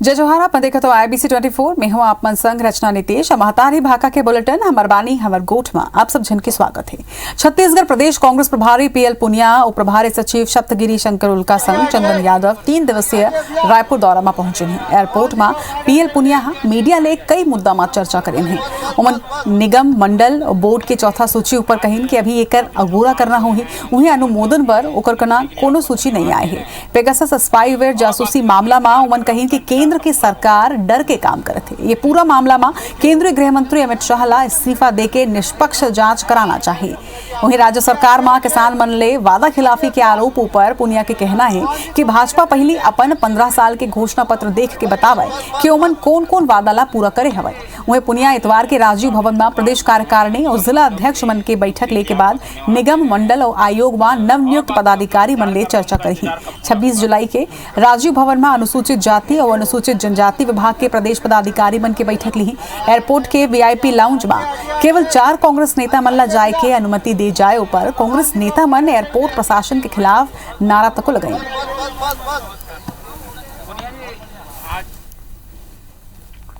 जय जोहार। आप देखा तो IBC 24 में हूँ आप मन संग रचना नितेश महतारी भाका के बुलेटिन हमर बानी हमर गोठ में आप सब जन के स्वागत है। छत्तीसगढ़ प्रदेश कांग्रेस प्रभारी PL पुनिया और प्रभारी सचिव सप्तगिरी शंकर उल्का संग चंदन यादव 3 दिवसीय रायपुर दौरा में पहुंचे हैं। एयरपोर्ट में PL पुनिया मीडिया ले कई मुद्दा में चर्चा करें हैं। उमन निगम मंडल बोर्ड के चौथा सूची ऊपर कहीं कि अभी एक अगूरा करना होही उन्हें अनुमोदन पर ओकर कना कोनो सूची नहीं आए है। पेगासस स्पाईवेयर जासूसी मामला में उमन कहीं कि केंद्र की सरकार डर के काम करते ये पूरा मामला में केंद्रीय गृह मंत्री अमित शाह ला इस्तीफा देके निष्पक्ष जांच कराना चाहिए। वहीं राज्य सरकार में किसान मन ले वादा खिलाफी के आरोप ऊपर पुनिया के कहना है कि भाजपा पहली अपन 15 साल के घोषणा पत्र देख के बतावे कि ओमन कौन कौन वादा ला पूरा करे हवे। वहीं पुनिया इतवार के राजीव भवन में प्रदेश कार्यकारिणी और जिला अध्यक्ष मन के बैठक ले के बाद निगम मंडल और आयोग में नवनियुक्त पदाधिकारी मन ले चर्चा करी। 26 जुलाई के राजीव भवन में अनुसूचित जाति और अनुसूचित जनजाति विभाग के प्रदेश पदाधिकारी मन के बैठक ली। एयरपोर्ट के VIP लाउंज में केवल 4 कांग्रेस नेता मन ला जाए के अनुमति दे जाए ऊपर कांग्रेस नेता मन एयरपोर्ट प्रशासन के खिलाफ नारा तक लगाई।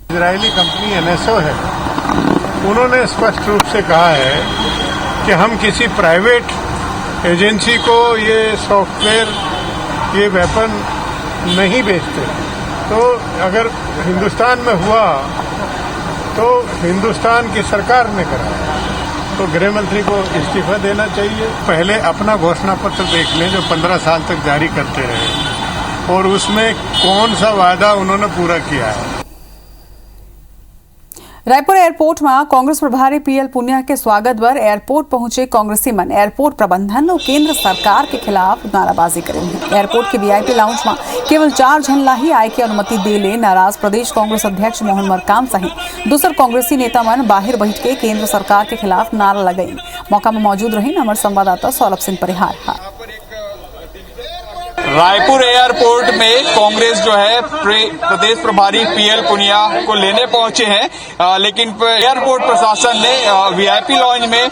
इजरायली कंपनी NSO है, उन्होंने स्पष्ट रूप से कहा है कि हम किसी प्राइवेट एजेंसी को ये सॉफ्टवेयर ये वेपन नहीं बेचते। तो अगर हिंदुस्तान में हुआ तो हिंदुस्तान की सरकार ने करा, तो गृह मंत्री को इस्तीफा देना चाहिए। पहले अपना घोषणा पत्र देख लें जो 15 साल तक जारी करते रहे और उसमें कौन सा वादा उन्होंने पूरा किया है। रायपुर एयरपोर्ट में कांग्रेस प्रभारी PL पुनिया के स्वागत पर एयरपोर्ट पहुंचे कांग्रेसी मन एयरपोर्ट प्रबंधन और केंद्र सरकार के खिलाफ नाराबाजी करेंगे। एयरपोर्ट के VIP लाउंज में केवल 4 जन ला ही आय की अनुमति दे ले नाराज प्रदेश कांग्रेस अध्यक्ष मोहन मरकाम सहित दूसर कांग्रेसी नेता मन बाहर बैठ के केंद्र सरकार के खिलाफ नारा लगाई। मौका में मौजूद रहे हमारे संवाददाता सौरभ सिंह परिहार। रायपुर एयरपोर्ट में कांग्रेस जो है प्रदेश प्रभारी PL पुनिया को लेने पहुंचे हैं, लेकिन एयरपोर्ट प्रशासन ने VIP लॉन्ज में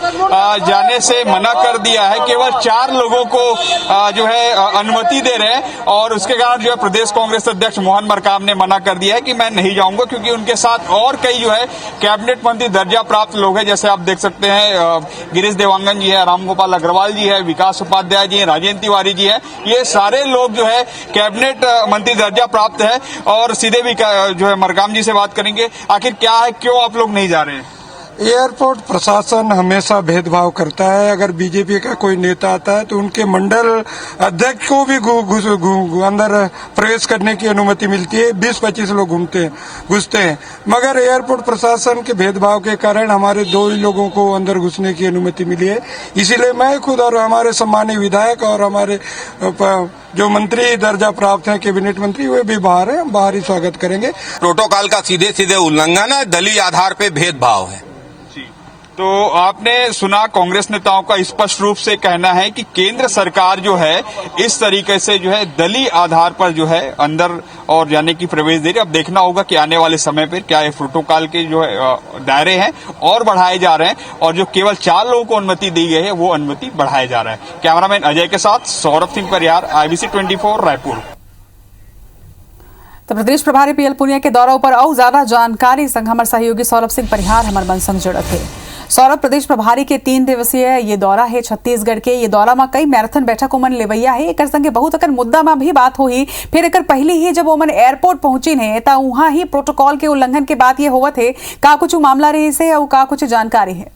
जाने से मना कर दिया है। केवल 4 लोगों को जो है अनुमति दे रहे हैं और उसके कारण जो है प्रदेश कांग्रेस अध्यक्ष मोहन मरकाम ने मना कर दिया है कि मैं नहीं जाऊंगा, क्योंकि उनके साथ और कई जो है कैबिनेट मंत्री दर्जा प्राप्त लोग हैं। जैसे आप देख सकते हैं गिरीश देवांगन जी है, रामगोपाल अग्रवाल जी है, विकास उपाध्याय जी है, राजेंद्र तिवारी जी है। ये सारे लोग जो है कैबिनेट मंत्री दर्जा प्राप्त है और सीधे भी जो है मरकाम जी से बात करेंगे। आखिर क्या है, क्यों आप लोग नहीं जा रहे हैं? एयरपोर्ट प्रशासन हमेशा भेदभाव करता है। अगर बीजेपी का कोई नेता आता है तो उनके मंडल अध्यक्ष को भी अंदर प्रवेश करने की अनुमति मिलती है। 20-25 लोग घुसते हैं, मगर एयरपोर्ट प्रशासन के भेदभाव के कारण हमारे 2 ही लोगों को अंदर घुसने की अनुमति मिली है। इसीलिए मैं खुद और हमारे सम्मानीय विधायक और हमारे जो मंत्री दर्जा प्राप्त हैं कैबिनेट मंत्री, वे भी बाहर हैं, हम बाहर ही स्वागत करेंगे। प्रोटोकॉल का सीधे सीधे उल्लंघन है, दलीय आधार पे भेदभाव है। तो आपने सुना कांग्रेस नेताओं का स्पष्ट रूप से कहना है कि केंद्र सरकार जो है इस तरीके से जो है दलीय आधार पर जो है अंदर और जाने की प्रवेश दे रही है। अब देखना होगा कि आने वाले समय पर क्या ये प्रोटोकॉल के जो है दायरे हैं और बढ़ाए जा रहे हैं और जो केवल 4 लोगों को अनुमति दी गई है वो अनुमति बढ़ाया जा रहा है। कैमरामैन अजय के साथ सौरभ सिंह परिहार, IBC 24 रायपुर। तो प्रदेश प्रभारी PL पुनिया के दौरा पर और ज्यादा जानकारी संग हमारे सहयोगी सौरभ सिंह परिहार हमारे मन संग जुड़त है। सौरभ, प्रदेश प्रभारी के 3 दिवसीय ये दौरा है छत्तीसगढ़ के। ये दौरा में कई मैराथन बैठक ओमन लेवैया है। एक संगे बहुत अकर मुद्दा में भी बात हुई। फिर एक पहले ही जब ओमन एयरपोर्ट पहुंची है तो वहां ही प्रोटोकॉल के उल्लंघन के बात ये होवत है। का कुछ मामला रही से और का कुछ जानकारी है?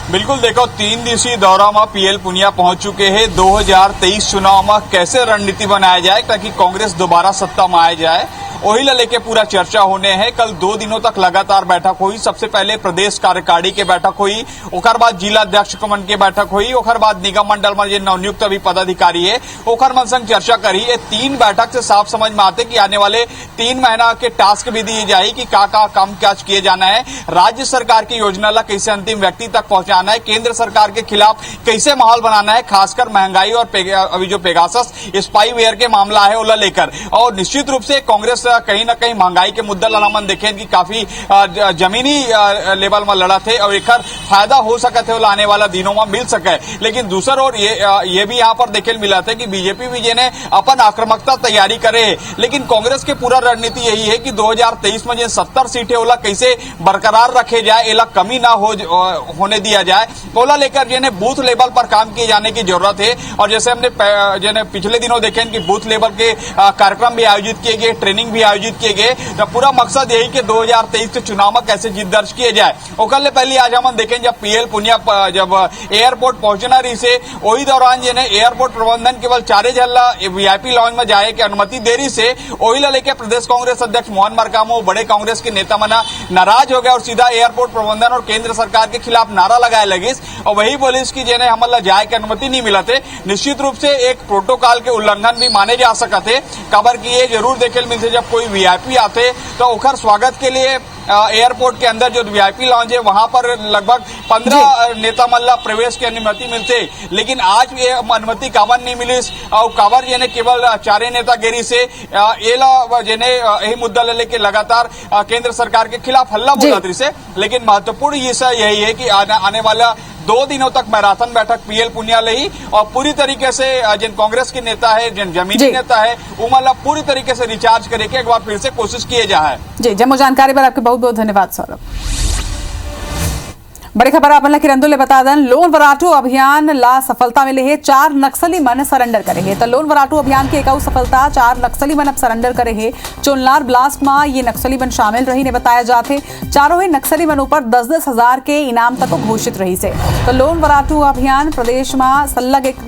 बिल्कुल, देखो 3 दिवसीय दौरा में PL पुनिया पहुंच चुके हैं। 2023 चुनाव में कैसे रणनीति बनाया जाए ताकि कांग्रेस दोबारा सत्ता में आ जाए, वही ला लेके पूरा चर्चा होने हैं। कल 2 दिनों तक लगातार बैठक हुई। सबसे पहले प्रदेश कार्यकारिणी के बैठक हुई, ओकर बाद जिला अध्यक्ष मन के बैठक हुई, ओकर बाद निगम मंडल में जो नवनियुक्त अभी पदाधिकारी है ओकर मन संग चर्चा करी। ये 3 बैठक से साफ समझ में आते कि आने वाले 3 महीना के टास्क भी दिए जाए कि का काम काज किए जाना है, राज्य सरकार की योजना ला कैसे अंतिम व्यक्ति तक पहुंचाना है, केंद्र सरकार के खिलाफ कैसे माहौल बनाना है, खासकर महंगाई और अभी जो पेगासस स्पाईवेयर के मामला है ओला लेकर। और निश्चित रूप से कांग्रेस कहीं ना कहीं महंगाई के मुद्दा लामन देखें कि काफी जमीनी लेवल में लड़ा थे और एक फायदा हो सका थे आने वाला दिनों में मिल सके। लेकिन दूसर ओर ये भी यहाँ पर देखे मिला था कि बीजेपी भी जिन्हें अपन आक्रामकता तैयारी करे, लेकिन कांग्रेस की पूरा रणनीति यही है कि 2023 में जिन 70 सीटें ओला कैसे बरकरार रखे जाए, एला कमी ना होने दिया जाए, ओला लेकर जिन्हें बूथ लेवल पर काम किए जाने की जरूरत है। और जैसे हमने जिन्हें पिछले दिनों देखे कि बूथ लेवल के कार्यक्रम भी आयोजित किए गए, ट्रेनिंग भी आयोजित किए गए, तो पूरा मकसद यही कि 2023 के चुनाव में कैसे जीत दर्ज किए जाए। ओकरले पहले आज हम देखें जब पीएल पुनिया जब एयरपोर्ट पहुंचना रही से वही दौरान जिन्हें एयरपोर्ट प्रबंधन केवल 4 झल्ला वीआईपी लॉन्च में जाए की अनुमति देरी से वही लेके प्रदेश कांग्रेस अध्यक्ष मोहन मरकामो बड़े कांग्रेस के नेता मना नाराज हो गया और सीधा एयरपोर्ट प्रबंधन और केंद्र सरकार के खिलाफ नारा लगाए लगिस और वही बोलिस की जिन्हें हमला जाए की अनुमति नहीं मिला थे। निश्चित रूप से एक प्रोटोकॉल के उल्लंघन भी माने जा सका थे। खबर की ये जरूर देखे मिलते जब कोई वीआईपी आते तो ओखर स्वागत के लिए एयरपोर्ट के अंदर जो वीआईपी लॉन्च है वहां पर लगभग 15 नेता मल्ला प्रवेश की अनुमति मिलते, लेकिन आज ये अनुमति काबर नहीं मिली और काबर जिन्हें केवल 4 नेतागिरी से एला जिन्हें यही मुद्दा ले लेके लगातार केंद्र सरकार के खिलाफ हल्ला बोला से। लेकिन महत्वपूर्ण विषय यही है कि आने वाला 2 दिनों तक मैराथन बैठक पीएल पुनिया ही और पूरी तरीके से जिन कांग्रेस के नेता है, जिन जमीनी नेता है, वो मतलब पूरी तरीके से रिचार्ज करे के एक बार फिर से कोशिश किए जाए। जी जम्मू जानकारी पर आपके बहुत बहुत धन्यवाद सौरभ। बड़ी खबर आपने किरंदुले बता दें, लोन वराटू अभियान ला सफलता मिले है, 4 नक्सली मन सरेंडर करे है। तो लोन वराटू अभियान की एक और सफलता, 4 नक्सली मन अब सरेंडर करे है। चोनलार ब्लास्ट में ये नक्सली मन शामिल रही ने बताया जाते, चारों ही नक्सली मन ऊपर 10-10 हजार के इनाम तक घोषित रही से। तो लोन वराटू अभियान प्रदेश में सल्लग एक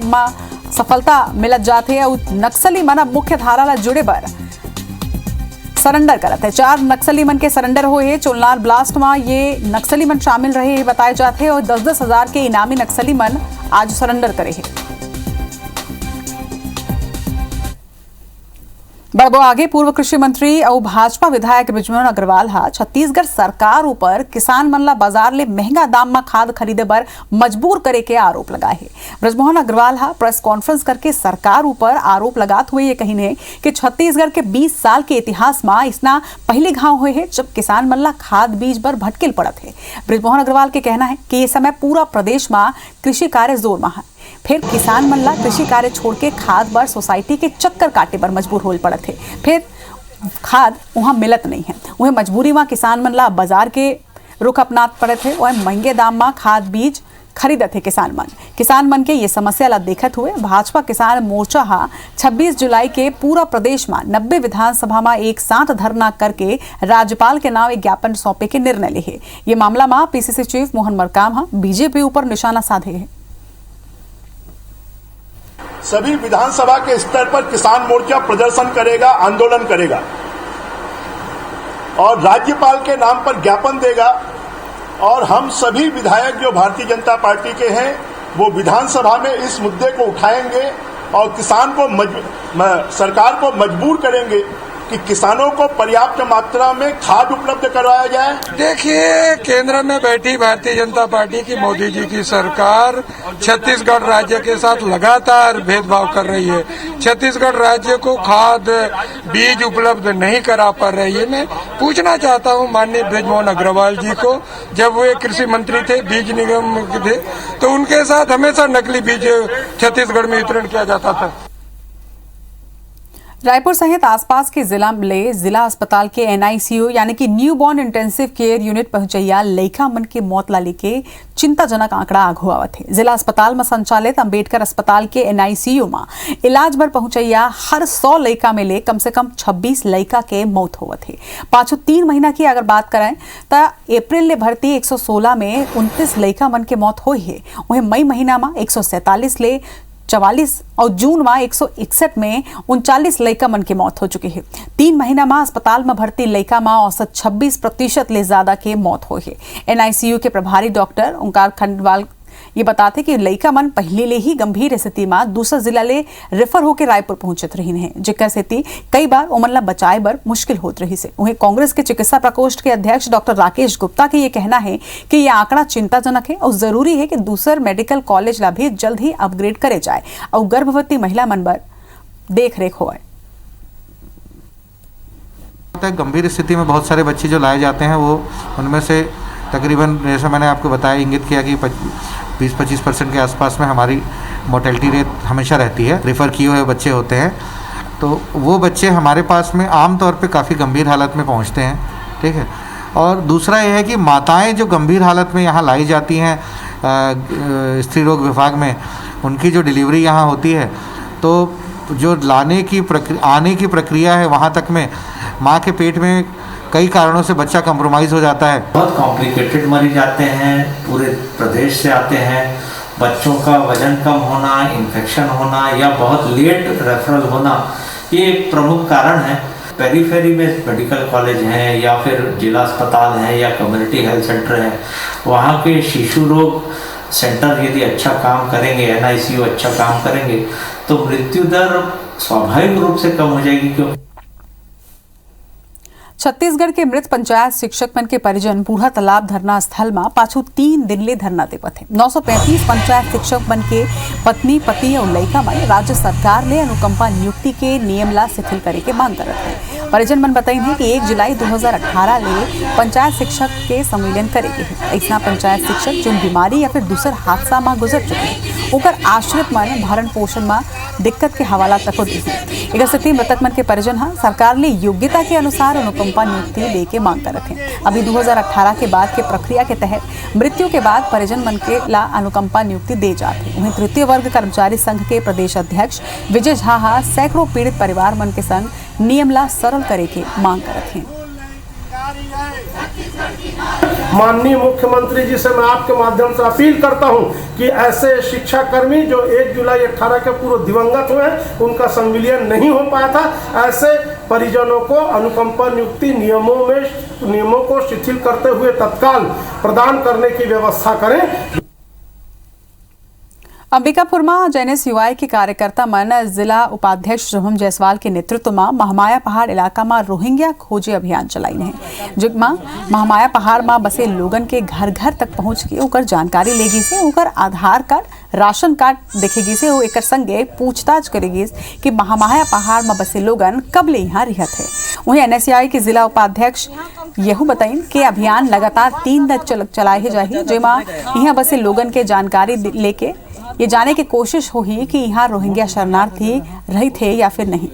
सफलता मिलत जाते और नक्सली मन अब मुख्य धारा ला जुड़े बर सरेंडर करते हैं। 4 नक्सली मन के सरेंडर हुए। चोलनार ब्लास्ट में ये नक्सली मन शामिल रहे बताए जाते हैं और 10-10 हजार के इनामी नक्सली मन आज सरेंडर करे हैं। बढ़बो आगे, पूर्व कृषि मंत्री और भाजपा विधायक बृजमोहन अग्रवाल हा छत्तीसगढ़ सरकार ऊपर किसान मन ला बाजार ले महंगा दाम में खाद खरीदे बर मजबूर करे के आरोप लगाए है। बृजमोहन अग्रवाल हा प्रेस कॉन्फ्रेंस करके सरकार ऊपर आरोप लगाते हुए ये कहीने कि छत्तीसगढ़ के 20 साल के इतिहास में इसना पहले घाव हुए है जब किसान मन ला खाद बीज बर भटकिल पड़त है। बृजमोहन अग्रवाल के कहना है कि ये समय पूरा प्रदेश में कृषि कार्य जोर में है, फिर किसान मन ला कृषि कार्य छोड़ के खाद बर सोसाइटी के चक्कर काटे बर मजबूर होल पड़त है, फिर खाद वहां मिलत नहीं है। वह मजबूरी में किसान मन ला बाजार के रुख अपनात पड़त है, वह महंगे दाम में खाद बीज खरीदत है। किसान मन के ये समस्या ला देखत हुए भाजपा किसान मोर्चा हा 26 जुलाई के पूरा प्रदेश में 90 विधानसभा में एक साथ धरना करके राज्यपाल के नाम एक ज्ञापन सौंपे के निर्णय ले है। ये मामला में पीसीसी चीफ मोहन मरकाम हा बीजेपी ऊपर निशाना साधे है। सभी विधानसभा के स्तर पर किसान मोर्चा प्रदर्शन करेगा, आंदोलन करेगा और राज्यपाल के नाम पर ज्ञापन देगा और हम सभी विधायक जो भारतीय जनता पार्टी के हैं वो विधानसभा में इस मुद्दे को उठाएंगे और किसान को सरकार को मजबूर करेंगे कि किसानों को पर्याप्त मात्रा में खाद उपलब्ध करवाया जाए। देखिए, केंद्र में बैठी भारतीय जनता पार्टी की मोदी जी की सरकार छत्तीसगढ़ राज्य के साथ लगातार भेदभाव कर रही है। छत्तीसगढ़ राज्य को खाद बीज उपलब्ध नहीं करा पा रही है। मैं पूछना चाहता हूं माननीय बृजमोहन अग्रवाल जी को, जब वे कृषि मंत्री थे, बीज निगम थे, तो उनके साथ हमेशा नकली बीज छत्तीसगढ़ में वितरण किया जाता था। रायपुर सहित आसपास के जिला अस्पताल के एनआईसीयू यानी कि newborn intensive care unit पहुंचैया लइका मन के मौत लाली के चिंताजनक आंकड़ा आघु आवत है। जिला अस्पताल में संचालित अंबेडकर अस्पताल के एनआईसीयू में इलाज बर पहुंचैया हर 100 लइका में ले कम से कम 26 लइका के मौत होवत है। पाछू 3 महीना की अगर बात करें तो अप्रैल ले भर्ती 116 में 29 लइका मन के मौत हुई है। वहीं मई महीना में 147 ले 44 और जून में 161 में 39 लइका मन की मौत हो चुकी है। 3 महीना में अस्पताल में भर्ती लइका में औसत 26% ले ज्यादा के मौत हुई है। एनआईसीयू के प्रभारी डॉक्टर ओंकार खंडवाल ये बताते कि लइका मन पहले ले ही गंभीर स्थिति में दूसरा जिला ले रेफर होकर रायपुर पहुंचत रही है, जेकर स्थिति कई बार ओमन ला बचाए बर मुश्किल होत रही से। वहीं कांग्रेस के चिकित्सा प्रकोष्ठ के अध्यक्ष डॉक्टर राकेश गुप्ता के ये कहना है कि यह आंकड़ा चिंताजनक है और जरूरी है कि दूसर मेडिकल कॉलेज ला भी जल्द ही अपग्रेड करे जाए और गर्भवती महिला मन बर देख रेख हो। गंभीर स्थिति में बहुत सारे बच्चे जो लाए जाते हैं वो उनमें से तकरीबन जैसा मैंने आपको बताया इंगित किया कि 20-25% के आसपास में हमारी मोर्टेलिटी रेट हमेशा रहती है। रेफ़र किए हुए बच्चे होते हैं तो वो बच्चे हमारे पास में आम तौर पे काफ़ी गंभीर हालत में पहुंचते हैं, ठीक है। और दूसरा ये है कि माताएं जो गंभीर हालत में यहाँ लाई जाती हैं स्त्री रोग विभाग में, उनकी जो डिलीवरी यहाँ होती है तो जो आने की प्रक्रिया है वहाँ तक में माँ के पेट में कई कारणों से बच्चा कंप्रोमाइज़ हो जाता है। बहुत कॉम्प्लिकेटेड मरीज आते हैं, पूरे प्रदेश से आते हैं। बच्चों का वजन कम होना, इन्फेक्शन होना या बहुत लेट रेफरल होना ये एक प्रमुख कारण है। पेरीफेरी में मेडिकल कॉलेज हैं या फिर जिला अस्पताल हैं या कम्युनिटी हेल्थ सेंटर है, वहाँ के शिशु रोग सेंटर यदि अच्छा काम करेंगे, NICU अच्छा काम करेंगे तो मृत्यु दर स्वाभाविक रूप से कम हो जाएगी। क्योंकि छत्तीसगढ़ के मृत पंचायत शिक्षक मन के परिजन बूढ़ा तालाब धरना स्थल में पाछू 3 दिन ले धरना देवत है। 935 पंचायत शिक्षक मन के पत्नी पति और लड़का मन राज्य सरकार ले अनुकंपा नियुक्ति के नियम ला शिथिल करे के मांग करत है। परिजन मन बताइन है कि 1 जुलाई 2018 ले पंचायत शिक्षक के संविलियन करेगे है। ऐसा पंचायत शिक्षक जो बीमारी या फिर दूसर हादसा में गुजर चुके हैं ओकर आश्रित मन भरण पोषण में दिक्कत के हवाला तक दी है। एक स्थिति मृतक मन के परिजन हाँ सरकार ने योग्यता के अनुसार अनुकंपा नियुक्ति दे के मांग करत हैं। अभी 2018 के बाद के प्रक्रिया के तहत मृत्यु के बाद परिजन मन के ला अनुकंपा नियुक्ति दे जाते। वहीं तृतीय वर्ग कर्मचारी संघ के प्रदेश अध्यक्ष विजय झा सैकड़ों पीड़ित परिवार मन के संग नियम ला सरल करे के मांग करत हैं। माननीय मुख्यमंत्री जी से मैं आपके माध्यम से अपील करता हूं कि ऐसे शिक्षा कर्मी जो 1 जुलाई 18 के पूर्व दिवंगत हुए, उनका संविलियन नहीं हो पाया था, ऐसे परिजनों को अनुकंपा नियुक्ति नियमों को शिथिल करते हुए तत्काल प्रदान करने की व्यवस्था करें। अंबिकापुर में JNSUI के कार्यकर्ता मन जिला उपाध्यक्ष शुभम जायसवाल के नेतृत्व में महामाया पहाड़ इलाका में रोहिंग्या खोजे अभियान चलाई है। जिसमें महामाया पहाड़ में बसे लोगन के घर घर तक पहुंच के ओकर जानकारी लेगी से ओकर आधार कार्ड, राशन कार्ड देखेगी से वो एकर संगे पूछताछ करेगी कि महामाया पहाड़ में बसे लोगन कब ले यहाँ रहत है। वहीं NSUI के जिला उपाध्यक्ष यहू बताइन कि अभियान लगातार 3 दिन चलाए जाही, जेमा यहाँ बसे लोगन के जानकारी लेके ये जाने की कोशिश होगी कि यहाँ रोहिंग्या शरणार्थी रही थे या फिर नहीं।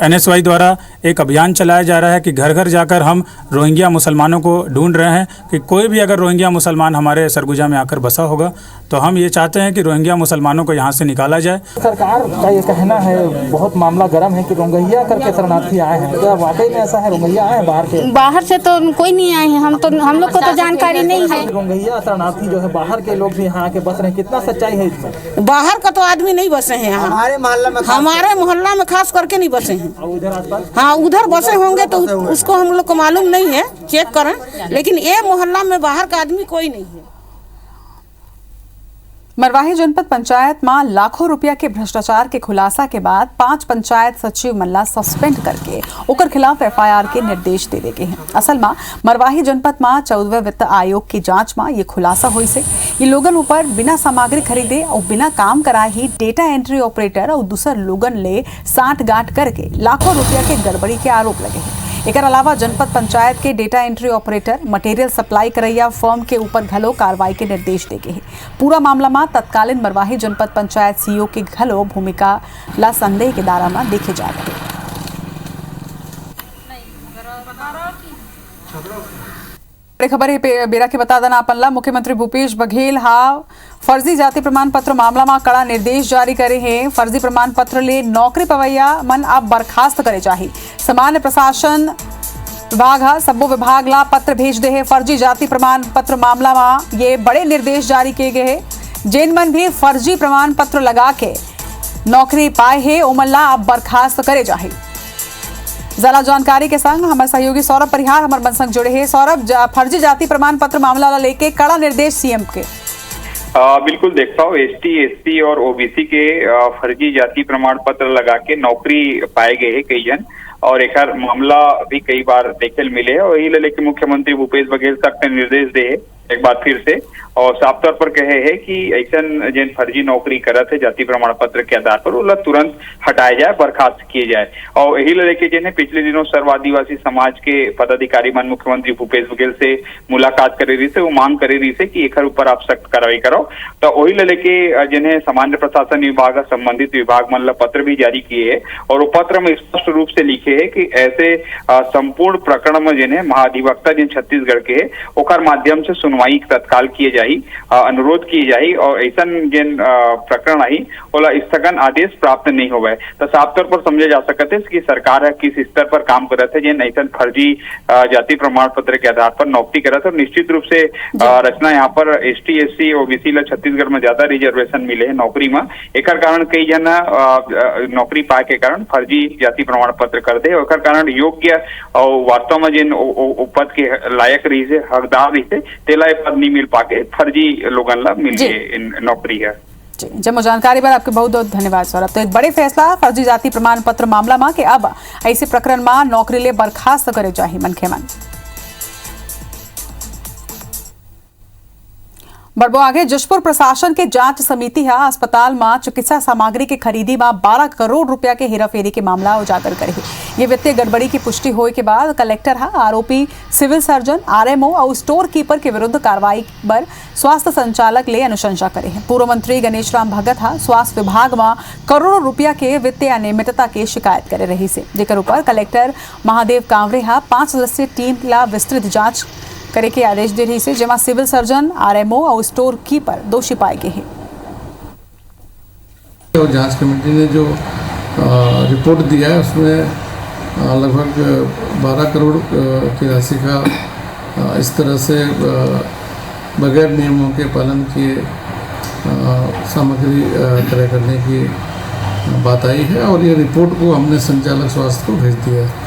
NSUI द्वारा एक अभियान चलाया जा रहा है कि घर घर जाकर हम रोहिंग्या मुसलमानों को ढूंढ रहे हैं कि कोई भी अगर रोहिंग्या मुसलमान हमारे सरगुजा में आकर बसा होगा तो हम ये चाहते हैं कि रोहिंग्या मुसलमानों को यहाँ से निकाला जाए। सरकार का ये कहना है, बहुत मामला गर्म है कि रोहिंग्या करके शरणार्थी आए हैं। क्या वाकई में ऐसा है? रोहिंग्या आए हैं बाहर से तो कोई नहीं आए हैं, हम लोग को तो जानकारी नहीं है। रोहिंग्या शरणार्थी जो है बाहर के लोग भी यहाँ आके बस रहे हैं, कितना सच्चाई है इसमें? बाहर का तो आदमी नहीं बसे हैं यहाँ, हमारे मोहल्ला में खास करके नहीं बसे हैं। हाँ, उधर बसे होंगे तो उसको हम लोग को मालूम नहीं है, चेक करें, लेकिन ये मोहल्ला में बाहर का आदमी कोई नहीं है। मरवाही जनपद पंचायत में लाखों रुपया के भ्रष्टाचार के खुलासा के बाद 5 पंचायत सचिव मल्ला सस्पेंड करके ओकर खिलाफ FIR के निर्देश दे देगे हैं। असल में मरवाही जनपद में 14वें वित्त आयोग की जांच में ये खुलासा हुई से ये लोगन ऊपर बिना सामग्री खरीदे और बिना काम कराए ही डेटा एंट्री ऑपरेटर और दूसर लोगन ले साठ गांठ करके लाखों रुपया के गड़बड़ी के आरोप लगे हैं। एक अलावा जनपद पंचायत के data entry operator, material supply करैया फर्म के ऊपर घलो कार्रवाई के निर्देश देगे हैं। पूरा मामला में तत्कालीन मरवाही जनपद पंचायत CEO के घलो भूमिका ला संदेह के दायरा में देखे जा रहे हैं। खबर है बेरा के बता देना अपन ला मुख्यमंत्री भूपेश बघेल फर्जी जाति प्रमाण पत्र मामला में कड़ा निर्देश जारी करे हैं। फर्जी प्रमाण पत्र ले नौकरी पवैया मन अब बर्खास्त करे चाहिए। सामान्य प्रशासन विभाग सब्बो विभाग ला पत्र भेज दे है। फर्जी जाति प्रमाण पत्र मामला में ये बड़े निर्देश जारी किए गए हैं। जिन मन भी फर्जी प्रमाण पत्र लगा के नौकरी पाए है ओमन ला अब बर्खास्त करे चाहिए। ज्यादा जानकारी के संग हमारे सहयोगी सौरभ परिहार हमारे मन संग जुड़े हैं। सौरभ, फर्जी जाति प्रमाण पत्र मामला लेके कड़ा निर्देश CM के। बिल्कुल देख पाओ, ST SC और OBC के फर्जी जाति प्रमाण पत्र लगा के नौकरी पाए गए हैं कई जन, और एक मामला भी कई बार देखे मिले है। और यही लेके मुख्यमंत्री भूपेश बघेल सख्त निर्देश दे एक बार फिर से और साफ तौर पर कहे है कि ऐसा जिन फर्जी नौकरी करत है जाति प्रमाण पत्र के आधार पर उला तुरंत हटाया जाए, बर्खास्त किए जाए। और यही लेके जिन्हें पिछले दिनों सर्व आदिवासी समाज के पदाधिकारी मन मुख्यमंत्री भूपेश बघेल से मुलाकात करे रही से, वो मांग करे रही से कि एक ऊपर आप सख्त कार्रवाई करो। तो वही लेके जिन्हें सामान्य प्रशासन विभाग संबंधित विभाग मन पत्र भी जारी किए है और वो पत्र में स्पष्ट रूप से लिखे है कि ऐसे संपूर्ण प्रकरण में जिन्हें महाधिवक्ता जिन छत्तीसगढ़ के है ओकर माध्यम से सुनवाई तत्काल किए जाही, अनुरोध किए जाही और ऐसा जिन प्रकरण आई ओला स्थगन आदेश प्राप्त नहीं होवे। तो साफ तौर पर समझे जा सकते है कि सरकार है किस स्तर पर काम करत है जिन ऐसा फर्जी जाति प्रमाण पत्र के आधार पर नौकरी करत है। निश्चित रूप से रचना यहाँ पर ST SC OBC ला छत्तीसगढ़ में ज्यादा रिजर्वेशन मिले है नौकरी में, एक कारण कई जन नौकरी पाए के कारण फर्जी जाति प्रमाण पत्र कर दे, और कारण योग्य और वास्तव में जिन पद के लायक रही से हकदार रही से तेला पद नहीं मिल पाके फर्जी लोगन ला मिल गए नौकरी है। जब जानकारी पर आपके बहुत बहुत धन्यवाद सौरभ। तो एक बड़े फैसला फर्जी जाति प्रमाण पत्र मामला में कि अब ऐसे प्रकरण में नौकरी ले बर्खास्त करे चाहिए मनखे मन। बढ़बो आगे जशपुर प्रशासन के जांच समिति है अस्पताल में चिकित्सा सामग्री के खरीदी में 12 करोड़ रुपया के हेराफेरी के मामला उजागर करे। ये वित्तीय गड़बड़ी की पुष्टि होने के बाद कलेक्टर है आरोपी सिविल सर्जन RMO और स्टोर कीपर के विरुद्ध कार्रवाई पर स्वास्थ्य संचालक ले अनुशंसा करे है। पूर्व मंत्री गणेश राम भगत है स्वास्थ्य विभाग में करोड़ों रुपया के वित्तीय अनियमितता की शिकायत करे रही से, जेकर ऊपर कलेक्टर महादेव कांवरे है 5 सदस्यीय टीम ला विस्तृत जांच करे के आदेश दे रही से, जेमा सिविल सर्जन RMO और स्टोर कीपर दोषी पाए गए हैं। तो जांच कमेटी ने जो रिपोर्ट दिया है उसमें लगभग 12 करोड़ की राशि का इस तरह से बगैर नियमों के पालन किए सामग्री क्रय करने की बात आई है और ये रिपोर्ट को हमने संचालक स्वास्थ्य को भेज दिया है।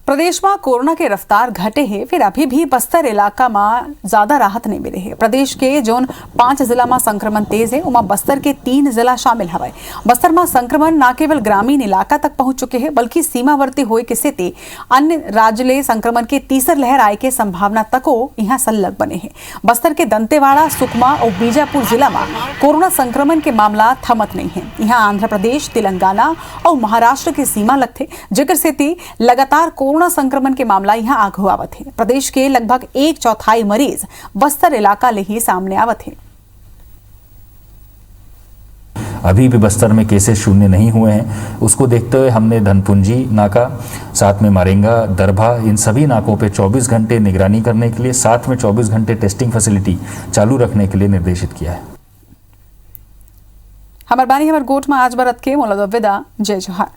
प्रदेश में कोरोना के रफ्तार घटे है, फिर अभी भी बस्तर इलाका में ज्यादा राहत नहीं मिले है। प्रदेश के जोन 5 जिला में संक्रमण तेज है, उमा बस्तर के 3 जिला शामिल हवे। बस्तर में संक्रमण न केवल ग्रामीण इलाका तक पहुंच चुके हैं बल्कि सीमावर्ती होए के सेते अन्य राज्य ले संक्रमण के तीसर लहर आए के संभावना तको यहाँ सल्लग बने हैं। बस्तर के दंतेवाड़ा, सुकमा और बीजापुर जिला में कोरोना संक्रमण के मामला थमत नहीं है। यहाँ आंध्र प्रदेश, तेलंगाना और महाराष्ट्र की सीमा लगते, जेकर सेते लगातार कोरोना संक्रमण के मामला यहाँ आगू आवत है। प्रदेश के लगभग 1/4 मरीज बस्तर इलाका ले ही सामने आवत है। अभी भी बस्तर में केसेस शून्य नहीं हुए हैं, उसको देखते हुए हमने धनपुंजी नाका, साथ में मारेंगा, दरभा, इन सभी नाकों पे 24 घंटे निगरानी करने के लिए, साथ में 24 घंटे टेस्टिंग फैसिलिटी चालू रखने के लिए निर्देशित किया है। हमार बानी हमार गोट में आज बरत के मोला विदा। जय जोहार।